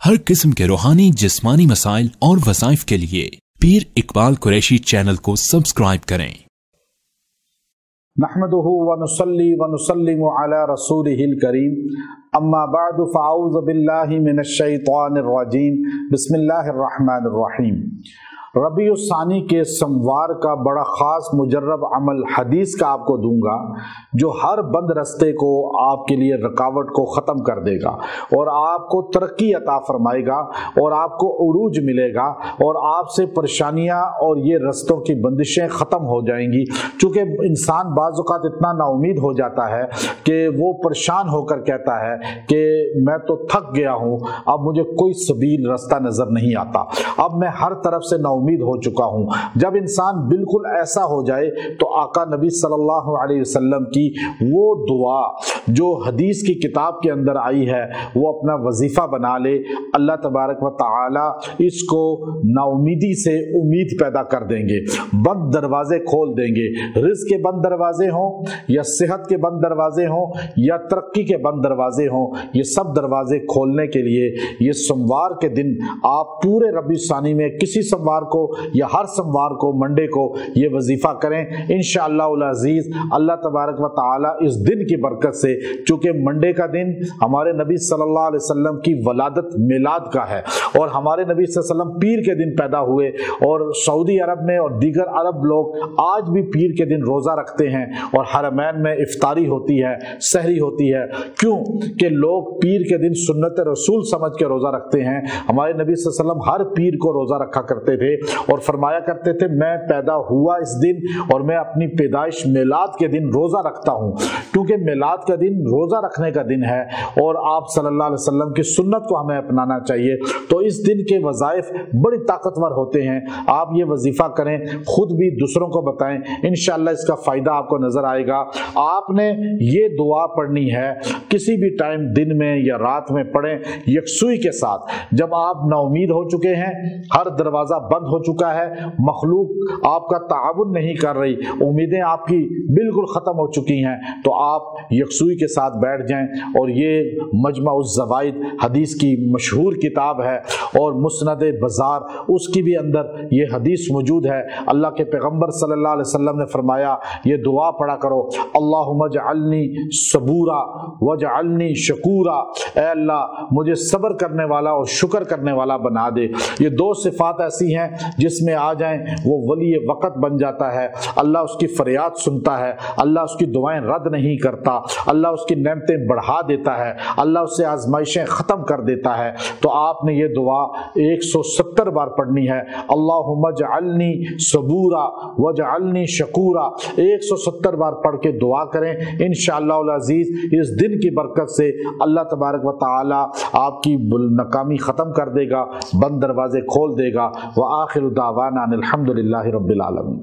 हर किस्म के रूहानी जिस्मानी मसाइल और वज़ाइफ के लिए पीर इकबाल कुरैशी चैनल को सब्सक्राइब करें। नहमदुहु व नुसल्ली व नुसल्लिमु अला रसूलिहिल करीम, अम्मा बअदु फ़अऊज़ु बिल्लाहि मिनश शैतानिर रजीम, बिस्मिल्लाहिर रहमानिर रहीम। रबीउस सानी के सोमवार का बड़ा ख़ास मुजर्रब अमल हदीस का आपको दूंगा, जो हर बंद रस्ते को आपके लिए रुकावट को ख़त्म कर देगा और आपको तरक्की अता फरमाएगा और आपको उरूज मिलेगा और आपसे परेशानियां और ये रस्तों की बंदिशें ख़त्म हो जाएंगी। चूँकि इंसान बाज़ औक़ात इतना नाउमीद हो जाता है कि वो परेशान होकर कहता है कि मैं तो थक गया हूँ, अब मुझे कोई सबील रास्ता नज़र नहीं आता, अब मैं हर तरफ से नाउमीद हो चुका हूं। जब इंसान बिल्कुल ऐसा हो जाए तो आका नबी सल्लल्लाहु अलैहि वसल्लम की वो दुआ जो हदीस की किताब के अंदर आई है वो अपना वजीफा बना ले। अल्लाह तबारक व तआला इसको नाउमीदी से उम्मीद पैदा कर देंगे, बंद दरवाजे खोल देंगे। रिज़्क़ के बंद दरवाजे हों या सेहत के बंद दरवाजे हों या तरक्की के बंद दरवाजे हों, ये सब दरवाजे खोलने के लिए ये सोमवार के दिन आप पूरे रबीउस सानी में किसी सोमवार को या हर सोमवार को मंडे को ये वजीफा करें। इंशाअल्लाहुल अज़ीज़ अल्लाह तबारक व तआला इस दिन की बरकत से, चूँकि मंडे का दिन हमारे नबी सल्लल्लाहु अलैहि वसल्लम की वलादत मिलाद का है और हमारे नबी सल्लल्लाहु अलैहि वसल्लम पीर के दिन पैदा हुए और सऊदी अरब में और दीगर अरब लोग आज भी पीर के दिन रोज़ा रखते हैं और हरमैन में इफ्तारी होती है, सहरी होती है। क्यों कि लोग पीर के दिन सुन्नत रसूल समझ के रोज़ा रखते हैं। हमारे नबी सल्लल्लाहु अलैहि वसल्लम हर पीर को रोज़ा रखा करते थे और फरमाया करते थे, मैं पैदा हुआ इस दिन और मैं अपनी पैदाइश मिलाद के दिन रोज़ा रखता हूँ, क्योंकि मिलाद का दिन रोज़ा रखने का दिन है और आप सल्लल्लाहु अलैहि वसल्लम की सुन्नत को हमें अपनाना चाहिए। तो इस दिन के वज़ाइफ बड़ी ताकतवर होते हैं। आप ये वजीफ़ा करें, खुद भी दूसरों को बताएं, इंशाअल्लाह इसका फ़ायदा आपको नज़र आएगा। आपने ये दुआ पढ़नी है, किसी भी टाइम दिन में या रात में पढ़ें यकसुई के साथ। जब आप नाउमीद हो चुके हैं, हर दरवाज़ा बंद हो चुका है, मखलूक आपका ताउन नहीं कर रही, उम्मीदें आपकी बिल्कुल ख़त्म हो चुकी हैं, तो आप यकसुई के साथ बैठ जाएं। और ये मजमा-उज़ ज़वाइद हदीस की मशहूर किताब है और मुस्नद बाज़ार उसकी भी अंदर ये हदीस मौजूद है। अल्लाह के पैगम्बर सल्लल्लाहु अलैहि वसल्लम ने फरमाया, ये दुआ पढ़ा करो, अल्लाहुम्मा जअलनी सबूरा वजअलनी शकूरा, ऐ अल्लाह मुझे सब्र करने वाला और शुक्र करने वाला बना दे। ये दो सिफात ऐसी हैं जिसमें आ जाएं वो वली वक़्त बन जाता है। अल्लाह उसकी फरियाद सुनता है, अल्लाह उसकी दुआएं रद्द नहीं करता, अल्लाह उसकी नेमतें बढ़ा देता है, अल्लाह उससे आजमाइशें ख़त्म कर देता है। तो आपने ये दुआ 170 बार पढ़नी है, अल्लाहुम्मा जअलनी सबूरा वजअलनी शकूरा। 170 बार पढ़ के दुआ करें। इंशाअल्लाहुल अज़ीज़ इस दिन की बरकत से अल्लाह तबारक व तआला आपकी नाकामी ख़त्म कर देगा, बंद दरवाजे खोल देगा। व आखिरु दावाना अनिल हम्दुलिल्लाहि रब्बिल आलमीन।